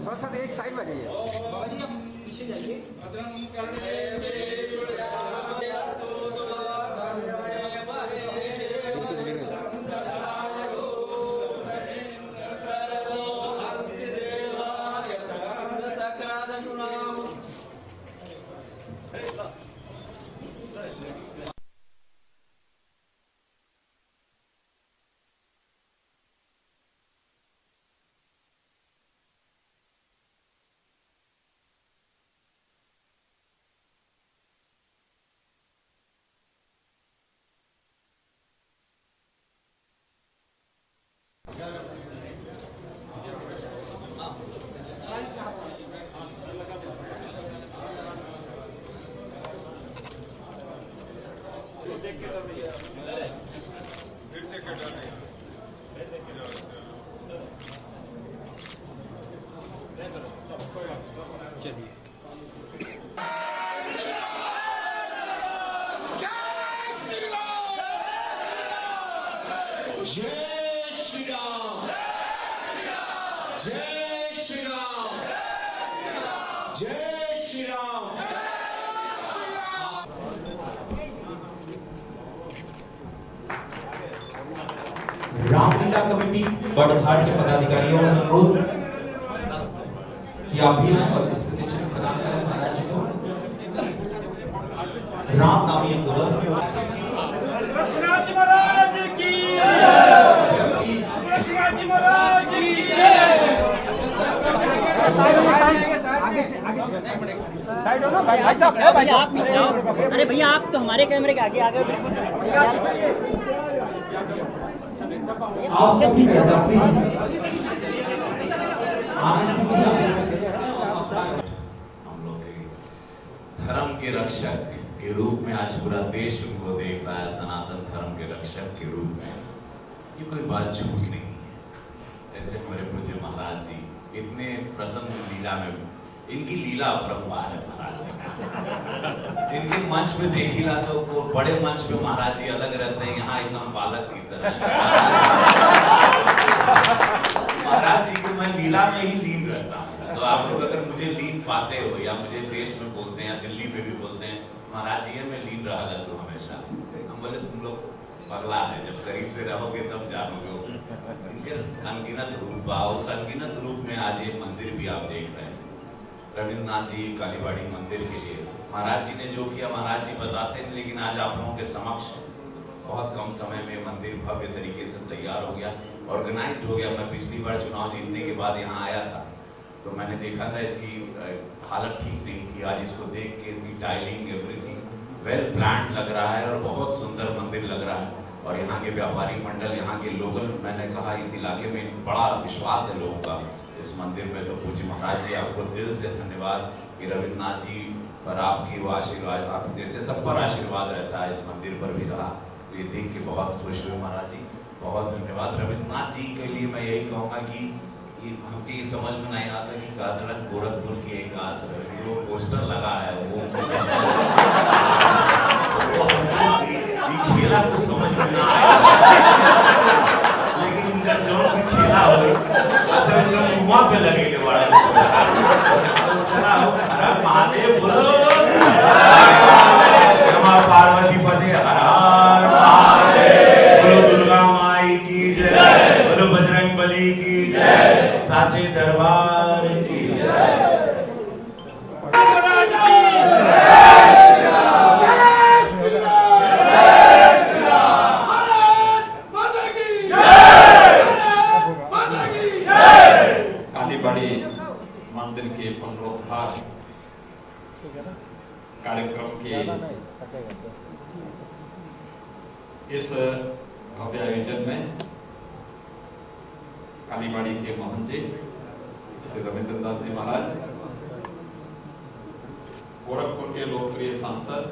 थोड़ा सा एक साइड में जाइए बाबा जी, आप पीछे जाइए। जय श्री राम, जय श्री राम, जय श्री राम। रामलीला कमेटी बड़घाट के पदाधिकारियों से अनुरोध कि आप भी आए और इस प्रदर्शन प्रदान करें महाराज जी को। राम नामी महाराज की महाराज की साइड हो ना भाई, भाई साहब है भाई, आप नीचे आओ। अरे भैया आप तो हमारे कैमरे के आगे आ गए बिल्कुल। आप सभी हम लोग धर्म के रक्षक के रूप में आज पूरा देश उनको देख रहा है, सनातन धर्म के रक्षक के रूप में। ये कोई बात झूठ नहीं है। ऐसे मेरे पूज्य महाराज जी इतने प्रसन्न लीला में, इनकी लीला अपरंपार है महाराज जी। इनके मंच पे देखिला तो वो बड़े मंच पे महाराज जी अलग रहते हैं, यहाँ एकदम बालक की तरह। महाराज जी को मैं लीला में ही लीन रहता हूँ। तो आप लोग अगर मुझे लीन पाते हो या मुझे देश में बोलते हैं, दिल्ली में भी बोलते हैं महाराज जी में लीन रहा तू हमेशा, हम बोले तुम लोग पगला है, जब करीब से रहोगे तब जानोगे। इनके अनगिनत रूप, उस अनगिनत रूप में आज ये मंदिर भी आप देख रहे हैं। रविन्द्रनाथ जी कालीबाड़ी मंदिर के लिए महाराज जी ने जो किया महाराज जी बताते हैं, लेकिन आज आप लोगों के समक्ष बहुत कम समय में मंदिर भव्य तरीके से तैयार हो गया, ऑर्गेनाइज्ड हो गया। मैं पिछली बार चुनाव जीतने के बाद यहाँ आया था तो मैंने देखा था इसकी हालत ठीक नहीं थी। आज इसको देख के इसकी टाइलिंग एवरीथिंग वेल प्लान्ड लग रहा है और बहुत सुंदर मंदिर लग रहा है। और यहाँ के व्यापारी मंडल, यहाँ के लोकल, मैंने कहा इस इलाके में बड़ा विश्वास है लोगों का इस मंदिर में। तो पूज्य महाराज जी आपको दिल से धन्यवाद कि रविन्द्रनाथ जी पर आपकी वो आशीर्वाद, आप जैसे सब पर आशीर्वाद रहता है, इस मंदिर पर भी रहा। ये देख के बहुत खुश हुए महाराज जी, बहुत धन्यवाद। रविन्द्रनाथ जी के लिए मैं यही कहूँगा कि हमको ये समझ में नहीं आता कि कादरन गोरखपुर की एक वो पोस्टर लगा है, वो खेला कुछ समझ में ना आया, लेकिन इनका जो भी खेला हो अच्छा इनका मुँह पे लगेगा बड़ा। चला हो हर महादेव बोलो, नमः पार्वती पते हर हर महादेव, बोलो दुर्गा माई की जय, बोलो बजरंग बली की जय, साचे दरबार की जय। कालीबाड़ी मंदिर के पुनरुद्धार कार्यक्रम के इस भव्य आयोजन में कालीबाड़ी के मोहन जी, श्री रविंद्र दास जी महाराज, गोरखपुर के लोकप्रिय सांसद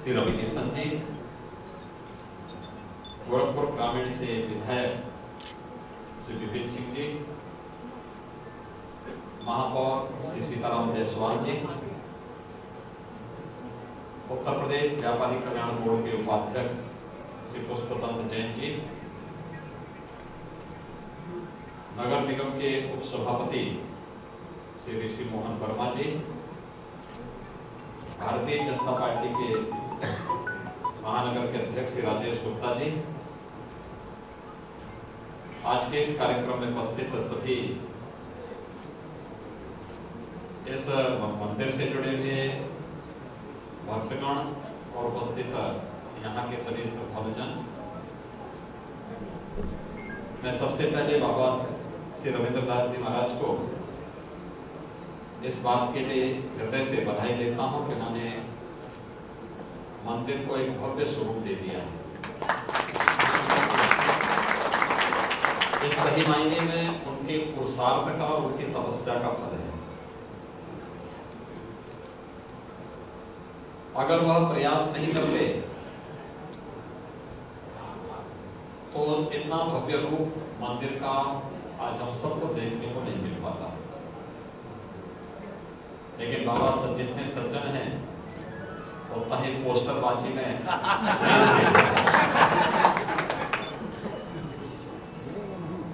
श्री रवि किशन जी, गोरखपुर ग्रामीण से विधायक श्री विपिन सिंह जी, महापौर श्री सीताराम जायसवाल जी, उत्तर प्रदेश व्यापारी कल्याण बोर्ड के उपाध्यक्ष श्री पुष्पतंत्र जैन जी, नगर निगम के उप सभापति श्री ऋषि मोहन वर्मा जी, भारतीय जनता पार्टी के महानगर के अध्यक्ष श्री राजेश गुप्ता जी, आज के इस कार्यक्रम में उपस्थित सभी इस मंदिर से जुड़े हुए भक्तगण और उपस्थित यहाँ के सभी श्रद्धालुजन, मैं सबसे पहले बाबा श्री रविंद्र दास जी महाराज को इस बात के लिए हृदय से बधाई देता हूं कि उन्होंने मंदिर को एक भव्य स्वरूप दे दिया है। इस सही मायने में उनके पुरुषार्थ का और उनकी तपस्या का फल है। अगर वह प्रयास नहीं करते तो इतना भव्य रूप मंदिर का आज हम सबको देखने को नहीं मिल पाता। लेकिन बाबा जितने सज्जन हैं उतना ही पोस्टरबाजी में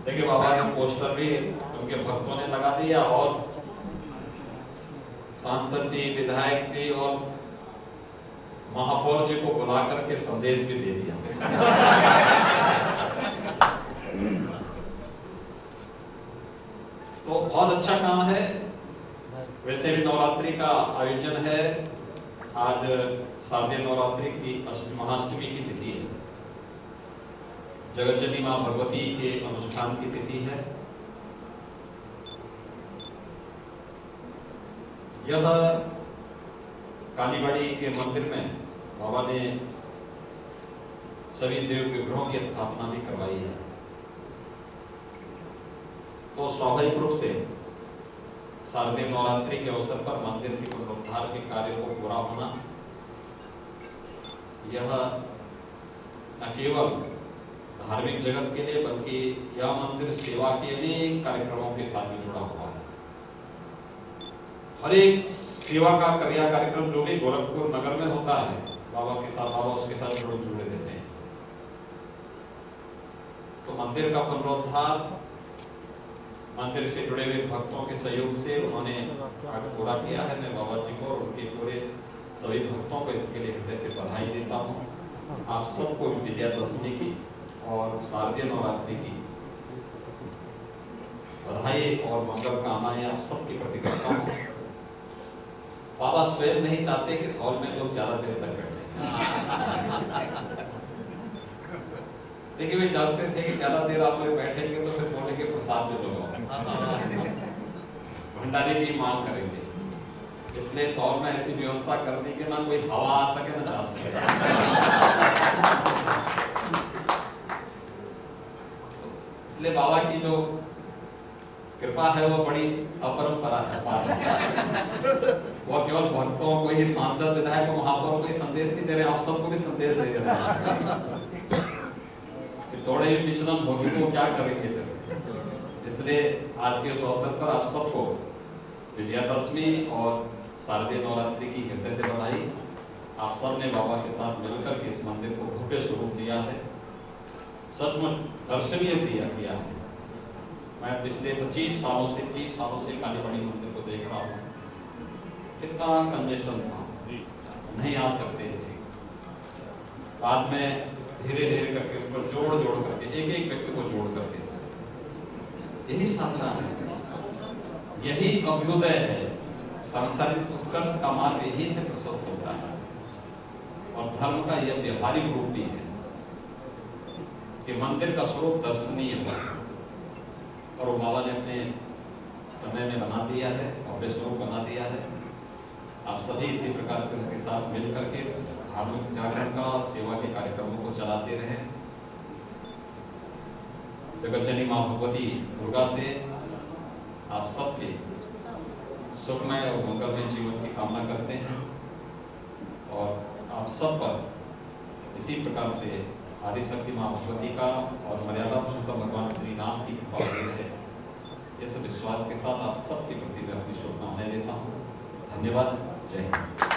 देखिए बाबा ने पोस्टर भी उनके भक्तों ने लगा दिया और सांसद जी, विधायक जी और महापौर जी को बुला करके संदेश भी दे दिया। तो बहुत अच्छा काम है। वैसे भी नवरात्रि का आयोजन है। आज शारदीय नवरात्रि की महाअष्टमी की तिथि है। जगतजननी मां भगवती के अनुष्ठान की तिथि है। यह कालीबाड़ी के मंदिर में बाबा ने सभी देव विग्रहों की स्थापना भी करवाई है। तो स्वाभाविक रूप से शारदीय नवरात्रि के अवसर पर मंदिर के पुनरुद्धार के कार्य को पूरा होना, यह न केवल धार्मिक जगत के लिए बल्कि यह मंदिर सेवा के अनेक कार्यक्रमों के साथ भी जुड़ा हुआ है। हर एक सेवा का क्रिया कार्यक्रम जो भी गोरखपुर नगर में होता है, बाबा उसके साथ जुड़े रहते हैं। तो मंदिर का पुनरुद्धार, मंदिर से जुड़े हुए भक्तों के सहयोग से उन्होंने आगे पूरा किया है। मैं बाबा जी को और उनके पूरे सभी भक्तों को इसके लिए हृदय से बधाई देता हूँ। आप सबको विजयादशमी की और शारदीय नवरात्रि की बधाई और मंगल कामनाएं आप सबके प्रति करता हूँ। बाबा स्वयं नहीं चाहते कि इस हॉल में लोग ज्यादा देर तक बैठे। देखिए वे जानते थे कि ज्यादा देर आप लोग बैठेंगे तो फिर बोले के प्रसाद में लोग भंडारे की मांग करेंगे। इसलिए इस हॉल में ऐसी व्यवस्था कर दी कि ना कोई हवा आ सके ना जा सके। इसलिए बाबा की जो कृपा है वो बड़ी अपरंपरा है। वो केवल भक्तों को ही, सांसद विधायक महापौर को ही संदेश नहीं दे रहे, आप सबको भी संदेश दे रहे हैं। थोड़े ही विचलन होगी तो क्या करेंगे फिर। इसलिए आज के इस अवसर पर आप सबको विजयादशमी और शारदीय नवरात्रि की हृदय से बधाई। आप सब ने बाबा के साथ मिलकर के इस मंदिर को भव्य स्वरूप दिया है, सचमुच दर्शनीय किया है। मैं पिछले 30 सालों से कालीबाड़ी मंदिर को देख रहा हूँ। कितना कंजेशन था, नहीं आ सकते थे। बाद में धीरे धीरे करके ऊपर जोड़ करके एक व्यक्ति को जोड़ करके, यही साधना है, यही अभ्युदय है। सांसारिक उत्कर्ष का मार्ग यही से प्रशस्त होता है और धर्म का यह व्यवहारिक रूप भी है कि मंदिर का स्वरूप दर्शनीय हो। और वो बाबा ने अपने समय में बना दिया है, भव्य स्वरूप बना दिया है। आप सभी इसी प्रकार से उनके साथ मिल करके धार्मिक जागरण का, सेवा के कार्यक्रमों को चलाते रहें। जगत जननी माँ भगवती दुर्गा से आप सबके सुखमय और मंगलमय जीवन की कामना करते हैं और आप सब पर इसी प्रकार से आदिशक्ति माँ भगवती का और मर्यादा पुरुषोत्तम भगवान श्री राम की कृपा बनी रहे। ये सब विश्वास के साथ आप सबके प्रति मैं अपनी शुभकामनाएं देता हूँ। धन्यवाद। जय हिंद।